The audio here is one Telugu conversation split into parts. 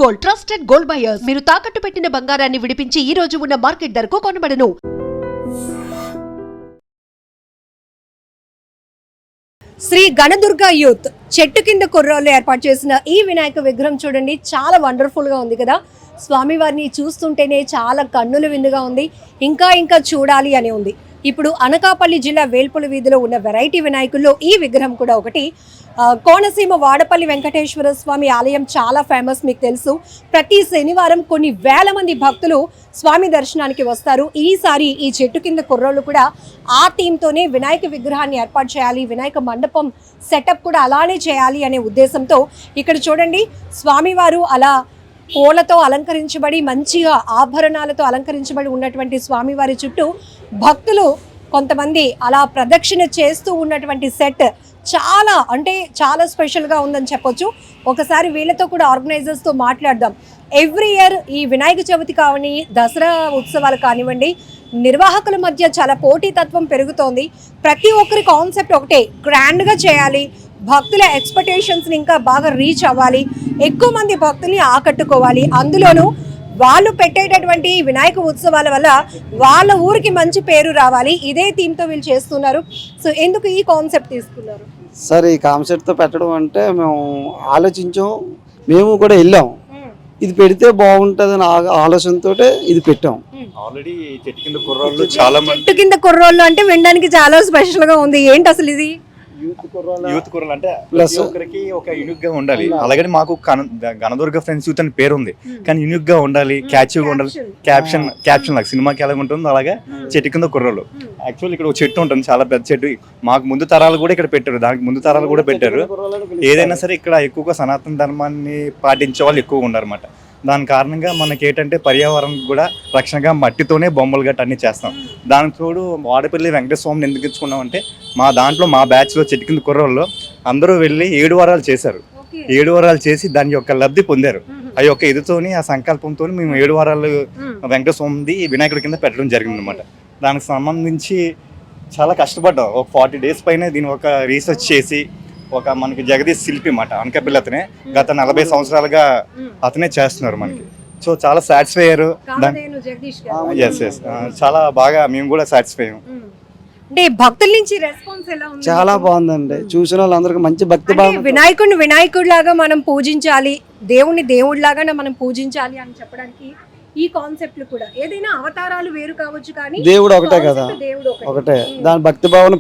Gold, trusted gold buyers. మీరు తాకట్టు పెట్టిన బంగారాన్ని విడిపించి ఈ రోజు ఉన్న మార్కెట్ ధరకు కొనబడను. శ్రీ గణదుర్గ యూత్ చెట్టు కింద కుర్రోళ్ళు ఏర్పాటు చేసిన ఈ వినాయక విగ్రహం చూడండి, చాలా వండర్ఫుల్ గా ఉంది కదా. స్వామివారిని చూస్తుంటేనే చాలా కన్నుల విందుగా ఉంది. ఇంకా ఇంకా చూడాలి అని ఉంది. ఇప్పుడు అనకాపల్లి జిల్లా వేల్పుల వీధిలో ఉన్న వెరైటీ వినాయకుల్లో ఈ విగ్రహం కూడా ఒకటి. కోనసీమ వాడపల్లి వెంకటేశ్వర స్వామి ఆలయం చాలా ఫేమస్, మీకు తెలుసు. ప్రతి శనివారం కొన్ని వేల మంది భక్తులు స్వామి దర్శనానికి వస్తారు. ఈసారి ఈ చెట్టు కింద కుర్రోళ్ళు కూడా ఆ థీమ్తోనే వినాయక విగ్రహాన్ని ఏర్పాటు చేయాలి, వినాయక మండపం సెటప్ కూడా అలానే చేయాలి అనే ఉద్దేశంతో ఇక్కడ చూడండి, స్వామివారు అలా పూలతో అలంకరించబడి మంచిగా ఆభరణాలతో అలంకరించబడి ఉన్నటువంటి స్వామివారి చుట్టూ భక్తులు కొంతమంది అలా ప్రదక్షిణ చేస్తూ ఉన్నటువంటి సెట్ చాలా అంటే చాలా స్పెషల్గా ఉందని చెప్పొచ్చు. ఒకసారి వీళ్ళతో కూడా ఆర్గనైజర్స్తో మాట్లాడదాం. ఎవ్రీ ఇయర్ ఈ వినాయక చవితి కావని, దసరా ఉత్సవాలు కానివ్వండి, నిర్వాహకుల మధ్య చాలా పోటీతత్వం పెరుగుతోంది. ప్రతి ఒక్కరి కాన్సెప్ట్ ఒకటే, గ్రాండ్గా చేయాలి, భక్తుల ఎక్స్పెక్టేషన్స్ని ఇంకా బాగా రీచ్ అవ్వాలి, ఎక్కువ మంది భక్తుల్ని ఆకట్టుకోవాలి. అందులోనూ వాళ్ళు పెట్టేటటువంటి వినాయక ఉత్సవాల వల్ల వాళ్ళ ఊరికి మంచి పేరు రావాలి. ఇదే థీమ్తో వీళ్ళు చేస్తున్నారు. సో ఎందుకు ఈ కాన్సెప్ట్ తీసుకున్నారు సార్? ఈ కాన్సెప్ట్తో పెట్టడం అంటే మేము ఆలోచించాం, మేము కూడా వెళ్ళాం, ఇది పెడితే బాగుంటుందని ఆలోచనతో ఇది పెట్టాం. ఆల్రెడీ చెట్టు కింద కుర్రోళ్ళు చాలా మంది, చెట్టు కింద కుర్రోళ్ళు అంటే వినడానికి చాలా స్పెషల్గా ఉంది. ఏంటి అసలు ఇది? యూత్ కుర్రలు అంటే ప్రతి ఒక్కరికి ఒక యూనిక్ గా ఉండాలి. అలాగే మాకు గణదుర్గ ఫ్రెండ్స్ యూత్ అని పేరు ఉంది, కానీ యూనిక్ గా ఉండాలి, క్యాచ్గా ఉండాలి. క్యాప్షన్ లాగా సినిమాకి ఎలా ఉంటుందో అలాగే చెట్టు కింద కుర్రోళ్ళు. యాక్చువల్ ఇక్కడ ఒక చెట్టు ఉంటుంది, చాలా పెద్ద చెట్టు. మాకు ముందు తరాలు కూడా ఇక్కడ పెట్టారు, దానికి ముందు తరాలు కూడా పెట్టారు. ఏదైనా సరే ఇక్కడ ఎక్కువగా సనాతన ధర్మాన్ని పాటించే వాళ్ళు ఎక్కువగా ఉన్నారన్నమాట. దాని కారణంగా మనకి ఏంటంటే పర్యావరణం కూడా రక్షణగా మట్టితోనే బొమ్మలు గట్ట అన్ని చేస్తాం. దానికి తోడు వాడపల్లి వెంకటేశ్వర స్వామిని ఎందుకు ఇచ్చుకున్నామంటే, మా దాంట్లో మా బ్యాచ్లో చెట్టు కింద కుర్రోళ్ళు అందరూ వెళ్ళి 7 వారాలు చేశారు. 7 వారాలు చేసి దాని యొక్క లబ్ధి పొందారు. ఆ యొక్క ఇదితోని, ఆ సంకల్పంతో మేము 7 వారాలు వెంకటేశ్వర స్వామి వినాయకుడి కింద పెట్టడం జరిగింది అనమాట. దానికి సంబంధించి చాలా కష్టపడ్డాం. ఒక 40 days పైన దీని ఒక రీసెర్చ్ చేసి, ఒక మనకి జగదీష్ శిల్పి మాట అనకాపల్లి అతనే, గత 40 సంవత్సరాలుగా అతనే చేస్తున్నారు మనకి. సో చాలా సాటిస్ఫై అయ్యారు. చాలా బాగా మేము కూడా సాటిస్ఫై అయ్యాం. అంటే భక్తుల నుంచి రెస్పాన్స్ ఎలా ఉంది? చాలా బాగుందండి. చూసిన వాళ్ళందరికీ మంచి భక్తి భావం. వినాయకుడిని వినాయకుడిలాగా మనం పూజించాలి, దేవుణ్ణి దేవుడిలాగానే మనం పూజించాలి అని చెప్పడానికి ఈ కాన్సెప్ట్లు కూడా, ఏదైనా అవతారాలు వేరు కావచ్చు కానీ దేవుడు ఒకటే కదా, ఒకటే. దాని భక్తి భావన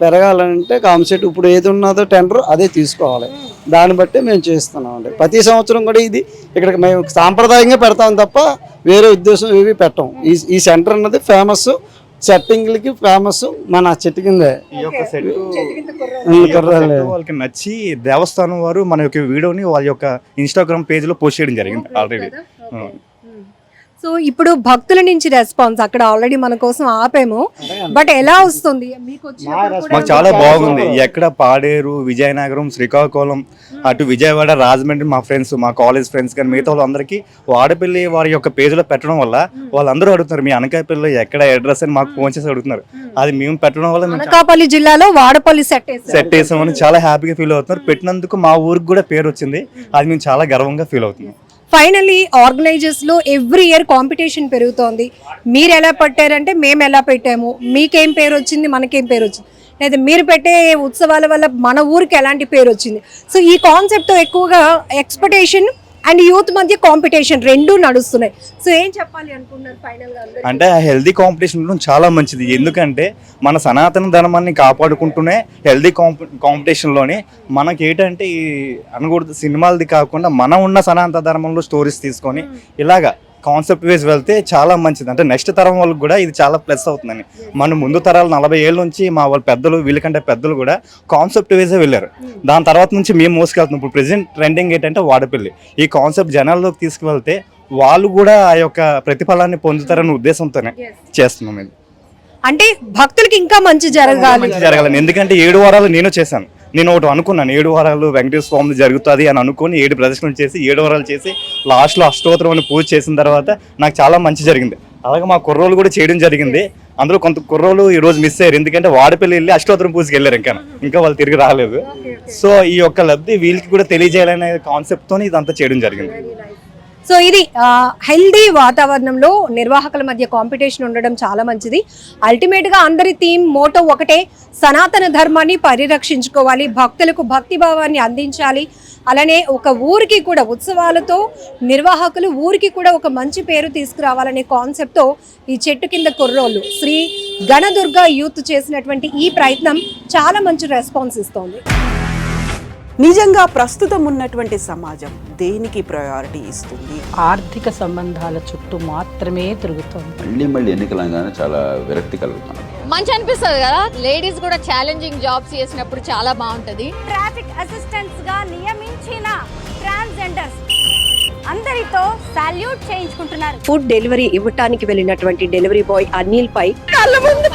పెరగాలంటే కాన్సెప్ట్ ఇప్పుడు ఏది ఉన్నదో టెండర్ అదే తీసుకోవాలి. దాన్ని బట్టి మేము చేస్తున్నాం అండి. ప్రతి సంవత్సరం కూడా ఇది ఇక్కడ మేము సాంప్రదాయంగా పెడతాం తప్ప వేరే ఉద్దేశం ఏవి పెట్టాం. ఈ సెంటర్ అన్నది ఫేమస్, సెట్టింగ్లకి ఫేమస్ మన చెట్టు కిందే. ఈ యొక్క సెట్ వాళ్ళకి నచ్చి దేవస్థానం వారు మన యొక్క వీడియోని వాళ్ళ యొక్క ఇన్స్టాగ్రామ్ పేజ్ లో పోస్ట్ చేయడం జరిగింది ఆల్రెడీ. సో ఇప్పుడు భక్తుల నుంచి రెస్పాన్స్ అక్కడ ఆల్రెడీ మన కోసం ఆపాము, బట్ ఎలా వస్తుంది మీకు? మాకు చాలా బాగుంది. ఎక్కడ పాడేరు, విజయనగరం, శ్రీకాకుళం, అటు విజయవాడ, రాజమండ్రి మా ఫ్రెండ్స్, మా కాలేజ్ ఫ్రెండ్స్ కానీ మిగతా వాళ్ళందరికీ వాడపల్లి వారి యొక్క పేజీలో పెట్టడం వల్ల వాళ్ళందరూ అడుగుతున్నారు, మీ అనకాపల్లిలో ఎక్కడ అడ్రస్ అని మాకు ఫోన్ చేసి అడుగుతున్నారు. అది మేము పెట్టడం వల్ల అనకాపల్లి జిల్లాలో వాడపల్లి సెట్ వేసామని చాలా హ్యాపీగా ఫీల్ అవుతున్నారు. పెట్టినందుకు మా ఊరికి కూడా పేరు వచ్చింది, అది మేము చాలా గర్వంగా ఫీల్ అవుతున్నాం. ఫైనలీ ఆర్గనైజర్స్లో ఎవ్రీ ఇయర్ కాంపిటీషన్ పెరుగుతోంది. మీరు ఎలా పెట్టారంటే మేము ఎలా పెట్టాము, మీకేం పేరు వచ్చింది, మనకేం పేరు వచ్చింది, లేదా మీరు పెట్టే ఉత్సవాల వల్ల మన ఊరికి ఎలాంటి పేరు వచ్చింది. సో ఈ కాన్సెప్ట్తో ఎక్కువగా ఎక్స్పెక్టేషన్ అండ్ యూత్ మధ్య కాంపిటీషన్ రెండూ నడుస్తున్నాయి. సో ఏం చెప్పాలి అనుకున్నారు ఫైనల్ గా? అంటే హెల్దీ కాంపిటీషన్ చాలా మంచిది. ఎందుకంటే మన సనాతన ధర్మాన్ని కాపాడుకుంటూనే హెల్దీ కాంపిటీషన్లోనే మనకి ఏంటంటే ఈ అనకూడదు సినిమాలది కాకుండా మనం ఉన్న సనాతన ధర్మంలో స్టోరీస్ తీసుకొని ఇలాగా కాన్సెప్ట్ వైజ్ వెళ్తే చాలా మంచిది. అంటే నెక్స్ట్ తరం వాళ్ళకి కూడా ఇది చాలా ప్లస్ అవుతుందని. మన ముందు తరాలు 40 ఏళ్ళ నుంచి మా వాళ్ళ పెద్దలు, వీళ్ళకంటే పెద్దలు కూడా కాన్సెప్ట్ వైజే వెళ్ళారు. దాని తర్వాత నుంచి మేము మోసుకెళ్తున్నాం. ఇప్పుడు ప్రెసెంట్ ట్రెండింగ్ ఏంటంటే వాడపల్లి. ఈ కాన్సెప్ట్ జనాల్లోకి తీసుకువెళ్తే వాళ్ళు కూడా ఆ యొక్క ప్రతిఫలాన్ని పొందుతారనే ఉద్దేశంతోనే చేస్తున్నాం ఇది. అంటే భక్తులకి ఇంకా మంచి జరగాలని. ఎందుకంటే 7 వారాలు నేను చేశాను. నేను ఒకటి అనుకున్నాను, 7 వారాలు వెంకటేశ్వర స్వామి జరుగుతుంది అని అనుకుని 7 ప్రదర్శనలు చేసి 7 వారాలు చేసి లాస్ట్లో అష్టోత్తరం అని పూజ చేసిన తర్వాత నాకు చాలా మంచి జరిగింది. అలాగే మా కుర్రోళ్ళు కూడా చేయడం జరిగింది. అందులో కొంత కుర్రోలు ఈ రోజు మిస్ అయ్యారు, ఎందుకంటే వాడపల్లి వెళ్ళి అష్టోత్తరం పూజకి వెళ్ళారు, ఇంకా వాళ్ళు తిరిగి రాలేదు. సో ఈ యొక్క లబ్ధి వీళ్ళకి కూడా తెలియజేయాలనే కాన్సెప్ట్ తోని ఇదంతా చేయడం జరిగింది. సో ఇది హెల్దీ వాతావరణంలో నిర్వాహకుల మధ్య కాంపిటీషన్ ఉండడం చాలా మంచిది. అల్టిమేట్ గా అందరి థీమ్ మోటో ఒకటే, సనాతన ధర్మాన్ని పరిరక్షించుకోవాలి, భక్తులకు భక్తి భావాన్ని అందించాలి. అలానే ఒక ఊరికి కూడా ఉత్సవాలతో నిర్వాహకులు ఊరికి కూడా ఒక మంచి పేరు తీసుకురావాలనే కాన్సెప్ట్తో ఈ చెట్టు కింద కుర్రోళ్ళు శ్రీ గణదుర్గ యూత్ చేసినటువంటి ఈ ప్రయత్నం చాలా మంచి రెస్పాన్స్ ఇస్తోంది. నిజంగా ప్రస్తుతం ఉన్నటువంటి సమాజం దేనికి ప్రయారిటీ ఇస్తుంది? ఆర్థిక సంబంధాల చుట్టూ మాత్రమే తిరుగుతోంది. మళ్ళీ ఎన్నికలంగానే చాలా విరక్తి కలుగుతున్నాం. మంచి అనిపిస్తుంది కదా, లేడీస్ కూడా ఛాలెంజింగ్ జాబ్స్ చేసినప్పుడు చాలా బాగుంటది. ట్రాఫిక్ అసిస్టెంట్స్ గా నియమించిన ట్రాన్స్జెండర్స్ అందరితో సాల్యూట్ చేయించుకుంటున్నారు. ఫుడ్ డెలివరీ ఇవ్వటానికి వెళ్ళినటువంటి డెలివరీ బాయ్ అనిల్ పై కళ్ళ ముందు